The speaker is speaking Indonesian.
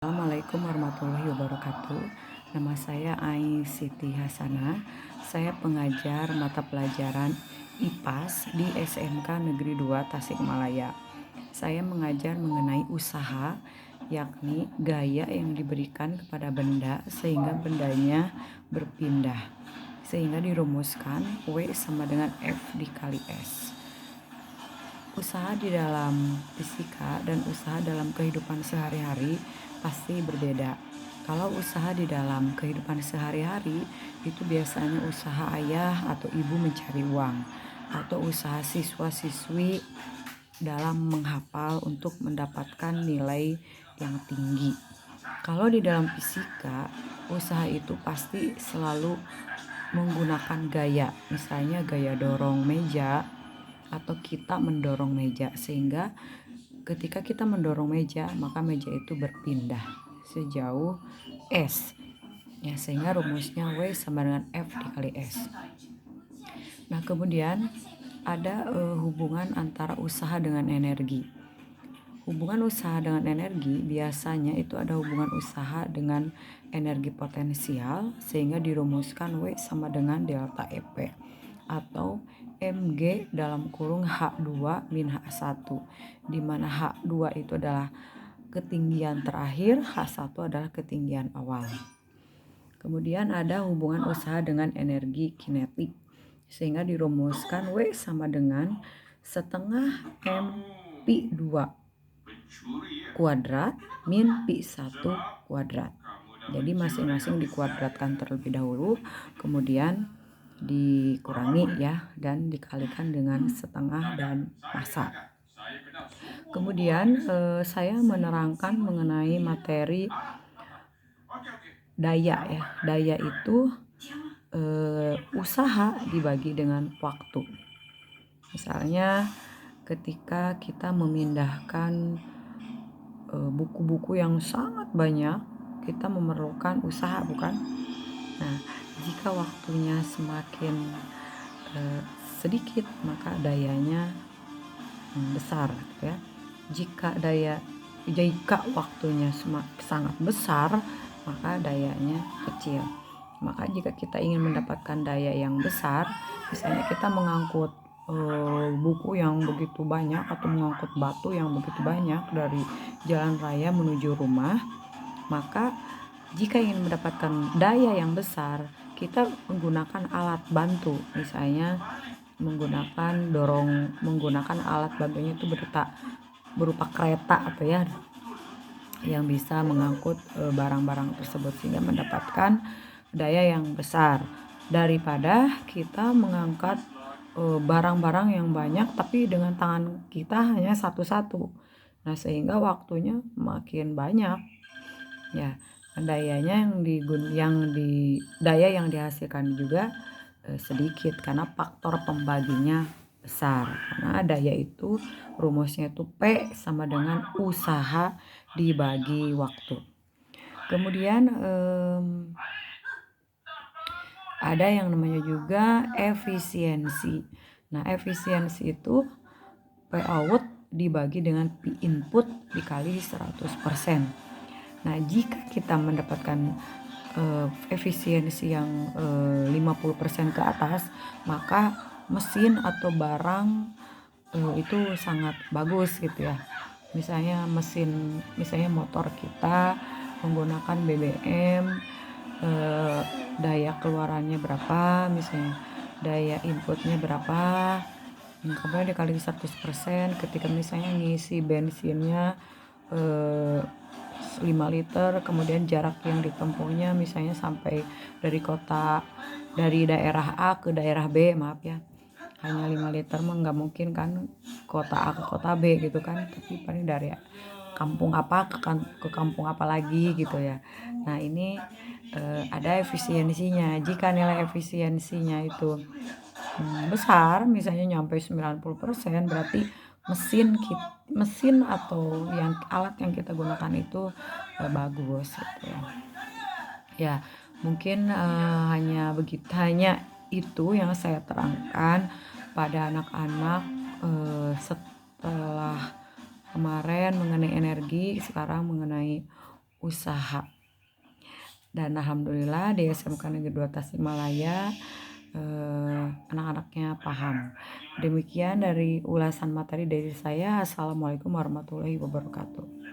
Assalamualaikum warahmatullahi wabarakatuh. Nama saya Ai Siti Hasanah. Saya pengajar mata pelajaran IPAS di SMK Negeri 2 Tasikmalaya. Saya mengajar mengenai usaha, yakni gaya yang diberikan kepada benda sehingga bendanya berpindah. Sehingga dirumuskan W sama dengan F dikali S. Usaha di dalam fisika dan usaha dalam kehidupan sehari-hari pasti berbeda. Kalau usaha di dalam kehidupan sehari-hari itu biasanya usaha ayah atau ibu mencari uang, atau usaha siswa-siswi dalam menghafal untuk mendapatkan nilai yang tinggi. Kalau di dalam fisika, usaha itu pasti selalu menggunakan gaya, misalnya gaya dorong meja atau kita mendorong meja, sehingga ketika kita mendorong meja maka meja itu berpindah sejauh S ya, sehingga rumusnya W sama dengan F dikali S. Nah, kemudian ada hubungan antara usaha dengan energi. Hubungan usaha dengan energi biasanya itu ada hubungan usaha dengan energi potensial, sehingga dirumuskan W sama dengan delta EP atau Mg dalam kurung H2 min H1, di mana H2 itu adalah ketinggian terakhir, H1 adalah ketinggian awal. Kemudian ada hubungan usaha dengan energi kinetik, sehingga dirumuskan W sama dengan setengah M Pi 2 kuadrat min Pi 1 kuadrat. Jadi masing-masing dikuadratkan terlebih dahulu, kemudian dikurangi ya, dan dikalikan dengan setengah dan massa. Kemudian saya menerangkan mengenai materi daya ya. Daya itu usaha dibagi dengan waktu. Misalnya ketika kita memindahkan buku-buku yang sangat banyak, kita memerlukan usaha, bukan? Nah, jika waktunya semakin sedikit maka dayanya besar ya. Jika waktunya sangat besar maka dayanya kecil. Maka jika kita ingin mendapatkan daya yang besar, misalnya kita mengangkut buku yang begitu banyak atau mengangkut batu yang begitu banyak dari jalan raya menuju rumah, maka jika ingin mendapatkan daya yang besar, kita menggunakan alat bantu, misalnya menggunakan alat bantunya itu berupa kereta atau ya, yang bisa mengangkut barang-barang tersebut, sehingga mendapatkan daya yang besar daripada kita mengangkat barang-barang yang banyak tapi dengan tangan kita hanya satu-satu. Nah, sehingga waktunya makin banyak ya, dayanya daya yang dihasilkan juga sedikit karena faktor pembaginya besar. Karena daya itu rumusnya itu P sama dengan usaha dibagi waktu. Kemudian ada yang namanya juga efisiensi. Nah, efisiensi itu P out dibagi dengan P input dikali 100%. Nah, jika kita mendapatkan efisiensi yang 50% ke atas, maka mesin atau barang itu sangat bagus gitu ya. Misalnya motor kita menggunakan BBM, daya keluarannya berapa, misalnya daya inputnya berapa, kemudian dikali 100%, ketika misalnya ngisi bensinnya 5 liter, kemudian jarak yang ditempuhnya misalnya sampai dari daerah A ke daerah B, maaf ya, hanya 5 liter mah nggak mungkin kan kota A ke kota B gitu kan, tapi paling dari kampung apa ke kampung apa lagi gitu ya. Nah, ini ada efisiensinya. Jika nilai efisiensinya itu besar, misalnya nyampe 90%, berarti mesin atau alat yang kita gunakan itu bagus gitu ya. Ya, mungkin hanya itu yang saya terangkan pada anak-anak setelah kemarin mengenai energi, sekarang mengenai usaha. Dan alhamdulillah di SMK Negeri 2 Tasikmalaya anak-anaknya paham. Demikian dari ulasan materi dari saya. Assalamualaikum warahmatullahi wabarakatuh.